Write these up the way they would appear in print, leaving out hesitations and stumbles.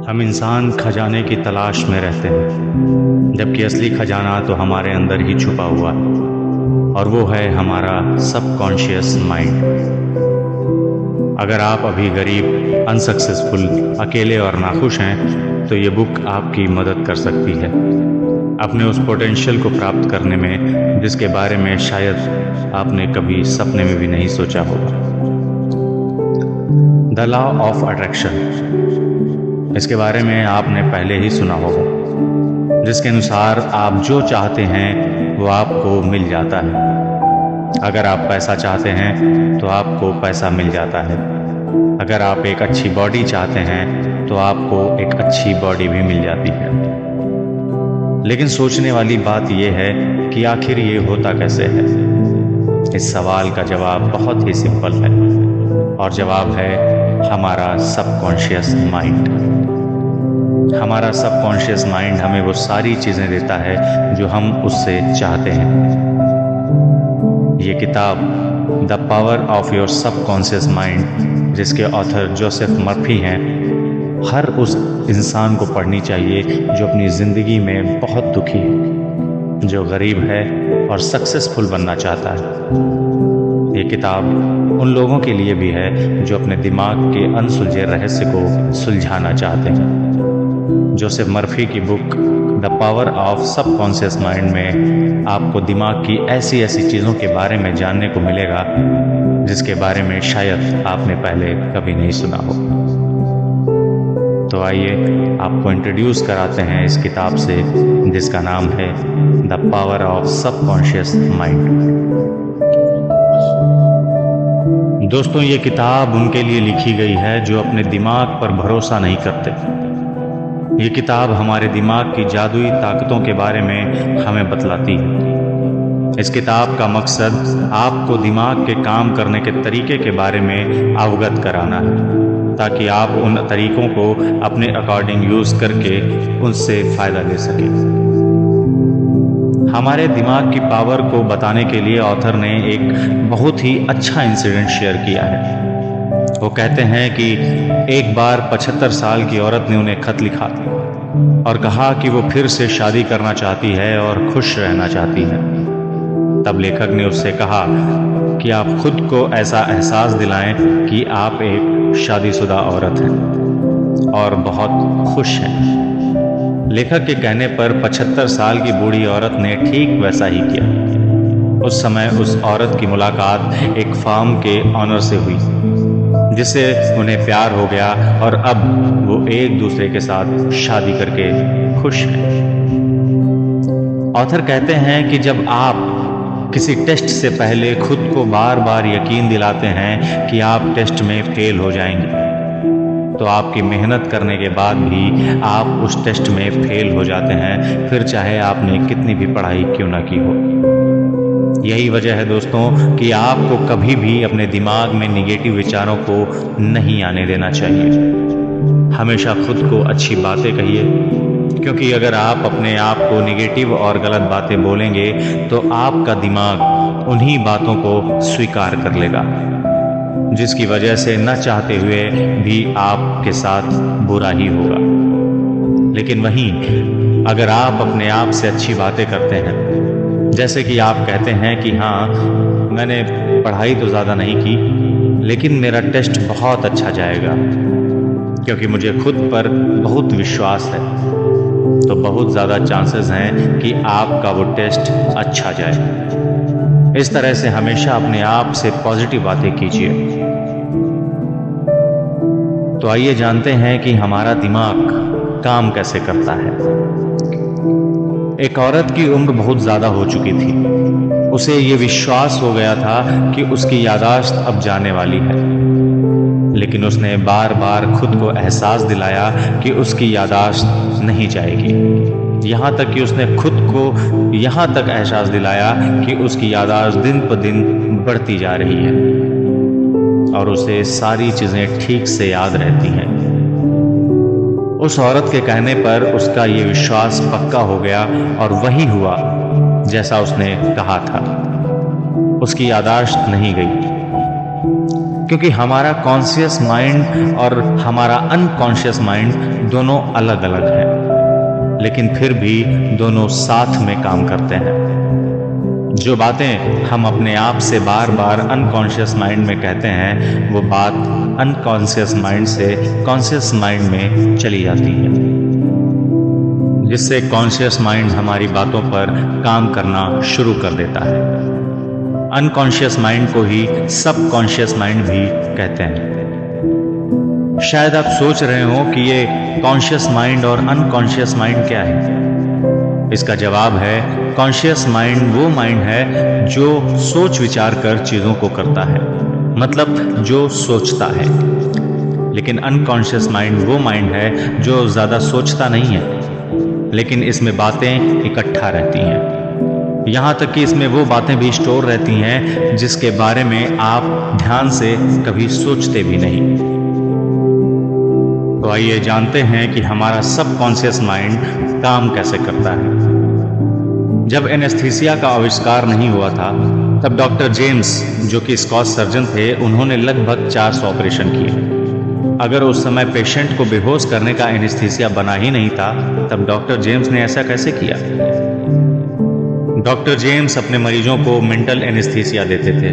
हम इंसान खजाने की तलाश में रहते हैं, जबकि असली खजाना तो हमारे अंदर ही छुपा हुआ है, और वो है हमारा सबकॉन्शियस माइंड। अगर आप अभी गरीब, अनसक्सेसफुल, अकेले और नाखुश हैं, तो ये बुक आपकी मदद कर सकती है अपने उस पोटेंशियल को प्राप्त करने में जिसके बारे में शायद आपने कभी सपने में भी नहीं सोचा होगा। द लॉ ऑफ अट्रैक्शन, इसके बारे में आपने पहले ही सुना होगा, जिसके अनुसार आप जो चाहते हैं वो आपको मिल जाता है। अगर आप पैसा चाहते हैं तो आपको पैसा मिल जाता है। अगर आप एक अच्छी बॉडी चाहते हैं तो आपको एक अच्छी बॉडी भी मिल जाती है। लेकिन सोचने वाली बात यह है कि आखिर ये होता कैसे है। इस सवाल का जवाब बहुत ही सिंपल है, और जवाब है हमारा सबकॉन्शियस माइंड। हमारा सबकॉन्शियस माइंड हमें वो सारी चीज़ें देता है जो हम उससे चाहते हैं। ये किताब the power of your subconscious mind, जिसके ऑथर जोसेफ मर्फी हैं, हर उस इंसान को पढ़नी चाहिए जो अपनी ज़िंदगी में बहुत दुखी है, जो गरीब है और सक्सेसफुल बनना चाहता है। ये किताब उन लोगों के लिए भी है जो अपने दिमाग के अनसुलझे रहस्य को सुलझाना चाहते हैं। जोसेफ मर्फी की book the power of subconscious mind में आपको दिमाग की ऐसी ऐसी चीज़ों के बारे में जानने को मिलेगा जिसके बारे में शायद आपने पहले कभी नहीं सुना हो। तो आइए आपको इंट्रोड्यूस कराते हैं इस किताब से, जिसका नाम है the power of subconscious mind. दोस्तों, ये किताब उनके लिए लिखी गई है जो अपने दिमाग पर भरोसा नहीं करते। ये किताब हमारे दिमाग की जादुई ताकतों के बारे में हमें बतलाती है। इस किताब का मकसद आपको दिमाग के काम करने के तरीके के बारे में अवगत कराना है, ताकि आप उन तरीकों को अपने अकॉर्डिंग यूज़ करके उनसे फ़ायदा ले सकें। हमारे दिमाग की पावर को बताने के लिए ऑथर ने एक बहुत ही अच्छा इंसिडेंट शेयर किया है। वो कहते हैं कि एक बार 75 साल की औरत ने उन्हें खत लिखा और कहा कि वो फिर से शादी करना चाहती है और खुश रहना चाहती है। तब लेखक ने उससे कहा कि आप खुद को ऐसा एहसास दिलाएं कि आप एक शादीशुदा औरत हैं और बहुत खुश हैं। लेखक के कहने पर 75 साल की बूढ़ी औरत ने ठीक वैसा ही किया। उस समय उस औरत की मुलाकात एक फार्म के ऑनर से हुई, जिससे उन्हें प्यार हो गया और अब वो एक दूसरे के साथ शादी करके खुश हैं। ऑथर कहते हैं कि जब आप किसी टेस्ट से पहले खुद को बार बार यकीन दिलाते हैं कि आप टेस्ट में फेल हो जाएंगे, तो आपकी मेहनत करने के बाद भी आप उस टेस्ट में फेल हो जाते हैं, फिर चाहे आपने कितनी भी पढ़ाई क्यों ना की हो। यही वजह है दोस्तों कि आपको कभी भी अपने दिमाग में निगेटिव विचारों को नहीं आने देना चाहिए। हमेशा खुद को अच्छी बातें कहिए, क्योंकि अगर आप अपने आप को निगेटिव और गलत बातें बोलेंगे तो आपका दिमाग उन्हीं बातों को स्वीकार कर लेगा, जिसकी वजह से न चाहते हुए भी आपके साथ बुरा ही होगा। लेकिन वहीं अगर आप अपने आप से अच्छी बातें करते हैं, जैसे कि आप कहते हैं कि हाँ, मैंने पढ़ाई तो ज़्यादा नहीं की, लेकिन मेरा टेस्ट बहुत अच्छा जाएगा, क्योंकि मुझे खुद पर बहुत विश्वास है, तो बहुत ज़्यादा चांसेस हैं कि आपका वो टेस्ट अच्छा जाए। इस तरह से हमेशा अपने आप से पॉजिटिव बातें कीजिए। तो आइए जानते हैं कि हमारा दिमाग काम कैसे करता है। एक औरत की उम्र बहुत ज़्यादा हो चुकी थी। उसे ये विश्वास हो गया था कि उसकी याददाश्त अब जाने वाली है, लेकिन उसने बार बार खुद को एहसास दिलाया कि उसकी याददाश्त नहीं जाएगी। यहाँ तक कि उसने खुद को यहाँ तक एहसास दिलाया कि उसकी याददाश्त दिन पर दिन बढ़ती जा रही है और उसे सारी चीज़ें ठीक से याद रहती हैं। उस औरत के कहने पर उसका ये विश्वास पक्का हो गया और वही हुआ जैसा उसने कहा था। उसकी याददाश्त नहीं गई। क्योंकि हमारा कॉन्शियस माइंड और हमारा अनकॉन्शियस माइंड दोनों अलग अलग हैं, लेकिन फिर भी दोनों साथ में काम करते हैं। जो बातें हम अपने आप से बार बार अनकॉन्शियस माइंड में कहते हैं, वो बात अनकॉन्शियस माइंड से कॉन्शियस माइंड में चली जाती है, जिससे कॉन्शियस माइंड हमारी बातों पर काम करना शुरू कर देता है। अनकॉन्शियस माइंड को ही सबकॉन्शियस माइंड भी कहते हैं। शायद आप सोच रहे हो कि ये कॉन्शियस माइंड और अनकॉन्शियस माइंड क्या है। इसका जवाब है, कॉन्शियस माइंड वो माइंड है जो सोच विचार कर चीज़ों को करता है, मतलब जो सोचता है। लेकिन अनकॉन्शियस माइंड वो माइंड है जो ज़्यादा सोचता नहीं है, लेकिन इसमें बातें इकट्ठा रहती हैं। यहाँ तक कि इसमें वो बातें भी स्टोर रहती हैं जिसके बारे में आप ध्यान से कभी सोचते भी नहीं। तो आइए जानते हैं कि हमारा सबकॉन्शियस माइंड काम कैसे करता है। जब एनेस्थीसिया का आविष्कार नहीं हुआ था, तब डॉक्टर जेम्स, जो कि स्कॉच सर्जन थे, उन्होंने लगभग 400 ऑपरेशन किए। अगर उस समय पेशेंट को बेहोश करने का एनेस्थीसिया बना ही नहीं था, तब डॉक्टर जेम्स ने ऐसा कैसे किया? डॉक्टर जेम्स अपने मरीजों को मेंटल एनेस्थीसिया देते थे।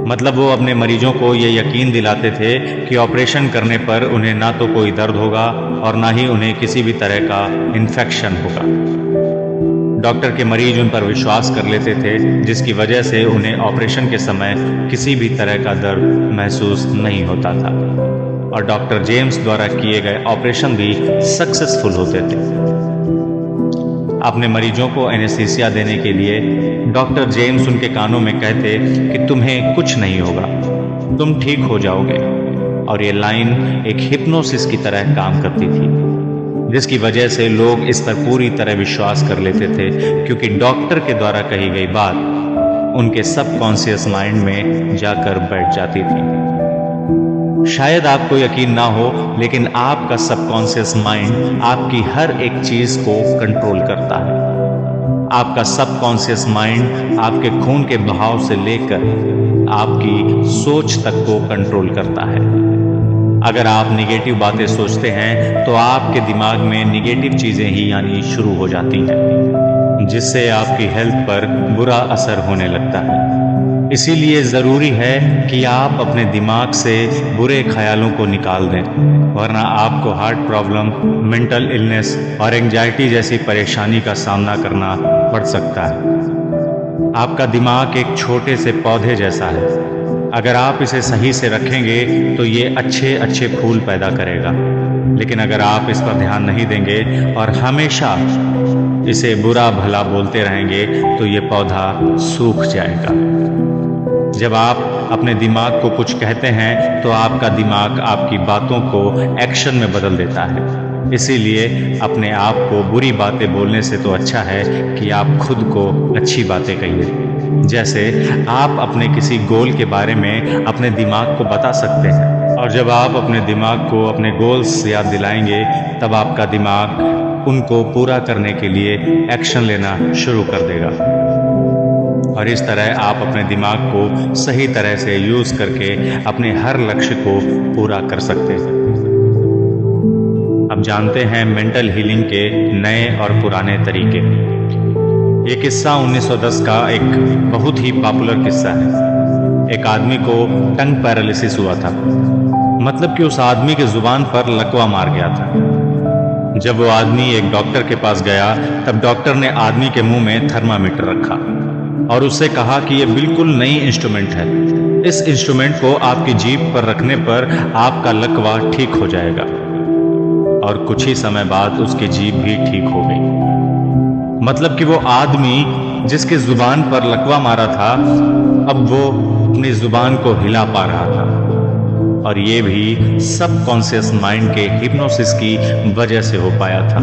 मतलब वो अपने मरीजों को ये यकीन दिलाते थे कि ऑपरेशन करने पर उन्हें ना तो कोई दर्द होगा और ना ही उन्हें किसी भी तरह का इन्फेक्शन होगा। डॉक्टर के मरीज उन पर विश्वास कर लेते थे, जिसकी वजह से उन्हें ऑपरेशन के समय किसी भी तरह का दर्द महसूस नहीं होता था और डॉक्टर जेम्स द्वारा किए गए ऑपरेशन भी सक्सेसफुल होते थे। अपने मरीजों को एनेस्थीसिया देने के लिए डॉक्टर जेम्स उनके कानों में कहते कि तुम्हें कुछ नहीं होगा, तुम ठीक हो जाओगे। और ये लाइन एक हिप्नोसिस की तरह काम करती थी, जिसकी वजह से लोग इस पर पूरी तरह विश्वास कर लेते थे, क्योंकि डॉक्टर के द्वारा कही गई बात उनके सबकॉन्शियस माइंड में जाकर बैठ जाती थी। शायद आपको यकीन ना हो, लेकिन आपका सबकॉन्शियस माइंड आपकी हर एक चीज को कंट्रोल करता है। आपका सबकॉन्शियस माइंड आपके खून के बहाव से लेकर आपकी सोच तक को कंट्रोल करता है। अगर आप निगेटिव बातें सोचते हैं तो आपके दिमाग में निगेटिव चीजें ही आनी शुरू हो जाती हैं, जिससे आपकी हेल्थ पर बुरा असर होने लगता है। इसीलिए ज़रूरी है कि आप अपने दिमाग से बुरे ख्यालों को निकाल दें, वरना आपको हार्ट प्रॉब्लम, मेंटल इलनेस और एंजाइटी जैसी परेशानी का सामना करना पड़ सकता है। आपका दिमाग एक छोटे से पौधे जैसा है। अगर आप इसे सही से रखेंगे तो ये अच्छे अच्छे फूल पैदा करेगा, लेकिन अगर आप इस पर ध्यान नहीं देंगे और हमेशा इसे बुरा भला बोलते रहेंगे तो ये पौधा सूख जाएगा। जब आप अपने दिमाग को कुछ कहते हैं तो आपका दिमाग आपकी बातों को एक्शन में बदल देता है। इसीलिए अपने आप को बुरी बातें बोलने से तो अच्छा है कि आप खुद को अच्छी बातें कहिए। जैसे आप अपने किसी गोल के बारे में अपने दिमाग को बता सकते हैं, और जब आप अपने दिमाग को अपने गोल्स याद दिलाएंगे, तब आपका दिमाग उनको पूरा करने के लिए एक्शन लेना शुरू कर देगा। और इस तरह आप अपने दिमाग को सही तरह से यूज़ करके अपने हर लक्ष्य को पूरा कर सकते हैं। अब जानते हैं मेंटल हीलिंग के नए और पुराने तरीके। ये किस्सा 1910 का एक बहुत ही पॉपुलर किस्सा है। एक आदमी को टंग पैरालिसिस हुआ था, मतलब कि उस आदमी के जुबान पर लकवा मार गया था। जब वो आदमी एक डॉक्टर के पास गया, तब डॉक्टर ने आदमी के मुंह में थर्मामीटर रखा और उससे कहा कि ये बिल्कुल नई इंस्ट्रूमेंट है। इस इंस्ट्रूमेंट को आपकी जीभ पर रखने पर आपका लकवा ठीक हो जाएगा। और कुछ ही समय बाद उसकी जीभ भी ठीक हो गई। मतलब कि वो आदमी जिसके जुबान पर लकवा मारा था, अब वो अपनी जुबान को हिला पा रहा था। और ये भी सबकॉन्शियस माइंड के हिप्नोसिस की वजह से हो पाया था।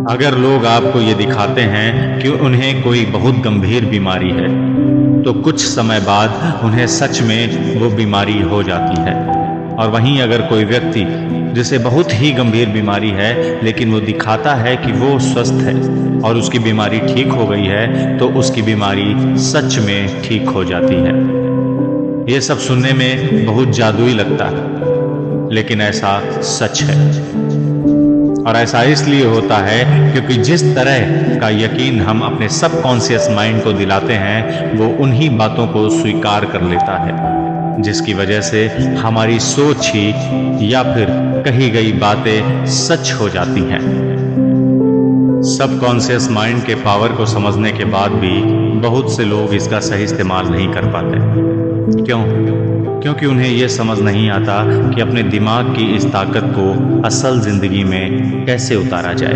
अगर लोग आपको ये दिखाते हैं कि उन्हें कोई बहुत गंभीर बीमारी है, तो कुछ समय बाद उन्हें सच में वो बीमारी हो जाती है। और वहीं अगर कोई व्यक्ति जिसे बहुत ही गंभीर बीमारी है, लेकिन वो दिखाता है कि वो स्वस्थ है और उसकी बीमारी ठीक हो गई है, तो उसकी बीमारी सच में ठीक हो जाती है। ये सब सुनने में बहुत जादुई लगता है, लेकिन ऐसा सच है। और ऐसा इसलिए होता है क्योंकि जिस तरह का यकीन हम अपने सबकॉन्शियस माइंड को दिलाते हैं, वो उन्हीं बातों को स्वीकार कर लेता है, जिसकी वजह से हमारी सोच ही या फिर कही गई बातें सच हो जाती हैं। सबकॉन्शियस माइंड के पावर को समझने के बाद भी बहुत से लोग इसका सही इस्तेमाल नहीं कर पाते। क्यों? क्योंकि उन्हें यह समझ नहीं आता कि अपने दिमाग की इस ताकत को असल जिंदगी में कैसे उतारा जाए।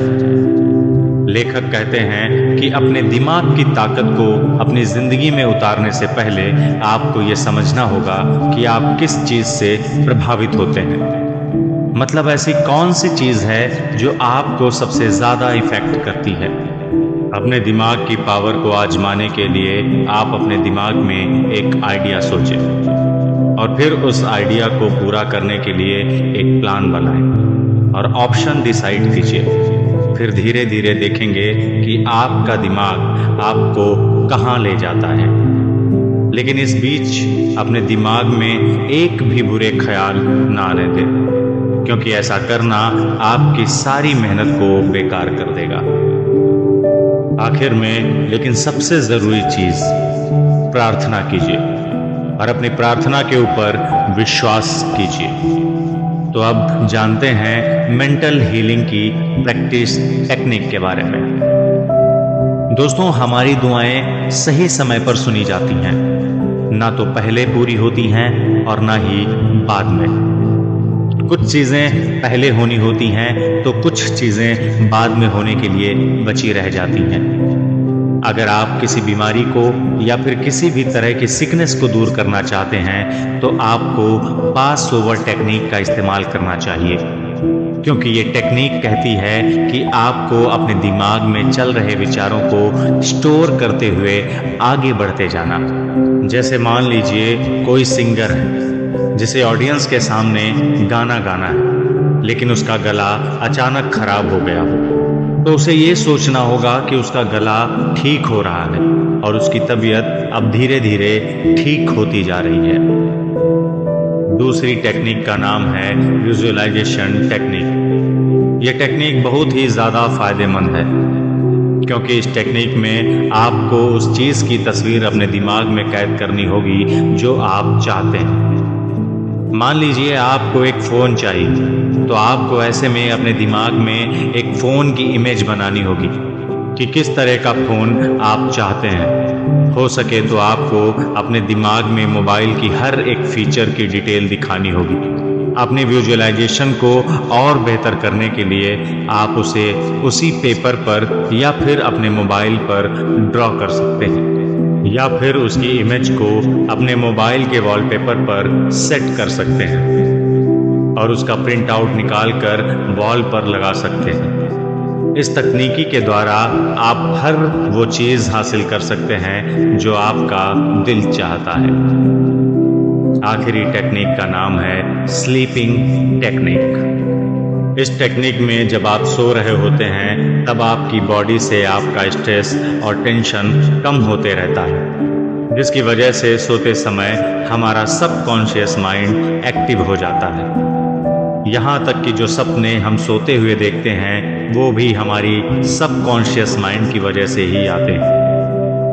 लेखक कहते हैं कि अपने दिमाग की ताकत को अपनी जिंदगी में उतारने से पहले आपको यह समझना होगा कि आप किस चीज से प्रभावित होते हैं। मतलब ऐसी कौन सी चीज है जो आपको सबसे ज्यादा इफेक्ट करती है। अपने दिमाग की पावर को आजमाने के लिए आप अपने दिमाग में एक आइडिया सोचें और फिर उस आइडिया को पूरा करने के लिए एक प्लान बनाएं और ऑप्शन डिसाइड कीजिए। फिर धीरे धीरे देखेंगे कि आपका दिमाग आपको कहाँ ले जाता है। लेकिन इस बीच अपने दिमाग में एक भी बुरे ख्याल ना आने दें, क्योंकि ऐसा करना आपकी सारी मेहनत को बेकार कर देगा। आखिर में लेकिन सबसे जरूरी चीज, प्रार्थना कीजिए और अपनी प्रार्थना के ऊपर विश्वास कीजिए। तो अब जानते हैं मेंटल हीलिंग की प्रैक्टिस टेक्निक के बारे में। दोस्तों, हमारी दुआएं सही समय पर सुनी जाती हैं, ना तो पहले पूरी होती हैं और ना ही बाद में। कुछ चीज़ें पहले होनी होती हैं तो कुछ चीज़ें बाद में होने के लिए बची रह जाती हैं। अगर आप किसी बीमारी को या फिर किसी भी तरह की सिकनेस को दूर करना चाहते हैं तो आपको पास ओवर टेक्निक का इस्तेमाल करना चाहिए, क्योंकि ये टेक्निक कहती है कि आपको अपने दिमाग में चल रहे विचारों को स्टोर करते हुए आगे बढ़ते जाना। जैसे मान लीजिए कोई सिंगर है जिसे ऑडियंस के सामने गाना गाना है, लेकिन उसका गला अचानक खराब हो गया हो, तो उसे ये सोचना होगा कि उसका गला ठीक हो रहा है और उसकी तबीयत अब धीरे धीरे ठीक होती जा रही है। दूसरी टेक्निक का नाम है विजुअलाइजेशन टेक्निक। यह टेक्निक बहुत ही ज़्यादा फायदेमंद है, क्योंकि इस टेक्निक में आपको उस चीज़ की तस्वीर अपने दिमाग में कैद करनी होगी जो आप चाहते हैं। मान लीजिए आपको एक फ़ोन चाहिए, तो आपको ऐसे में अपने दिमाग में एक फ़ोन की इमेज बनानी होगी कि किस तरह का फ़ोन आप चाहते हैं। हो सके तो आपको अपने दिमाग में मोबाइल की हर एक फीचर की डिटेल दिखानी होगी। अपने विजुअलाइजेशन को और बेहतर करने के लिए आप उसे उसी पेपर पर या फिर अपने मोबाइल पर ड्रॉ कर सकते हैं, या फिर उसकी इमेज को अपने मोबाइल के वॉलपेपर पर सेट कर सकते हैं और उसका प्रिंट आउट निकाल कर वॉल पर लगा सकते हैं। इस तकनीकी के द्वारा आप हर वो चीज़ हासिल कर सकते हैं जो आपका दिल चाहता है। आखिरी टेक्निक का नाम है स्लीपिंग टेक्निक। इस टेक्निक में जब आप सो रहे होते हैं तब आपकी बॉडी से आपका स्ट्रेस और टेंशन कम होते रहता है, जिसकी वजह से सोते समय हमारा सबकॉन्शियस माइंड एक्टिव हो जाता है। यहाँ तक कि जो सपने हम सोते हुए देखते हैं वो भी हमारी सबकॉन्शियस माइंड की वजह से ही आते हैं।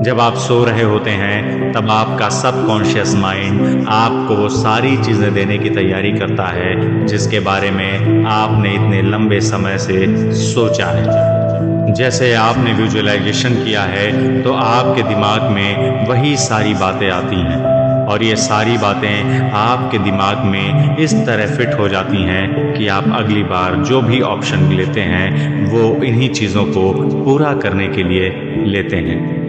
जब आप सो रहे होते हैं तब आपका सबकॉन्शियस माइंड आपको वो सारी चीज़ें देने की तैयारी करता है जिसके बारे में आपने इतने लंबे समय से सोचा है। जैसे आपने विजुअलाइजेशन किया है तो आपके दिमाग में वही सारी बातें आती हैं और ये सारी बातें आपके दिमाग में इस तरह फिट हो जाती हैं कि आप अगली बार जो भी ऑप्शन लेते हैं वो इन्हीं चीज़ों को पूरा करने के लिए लेते हैं।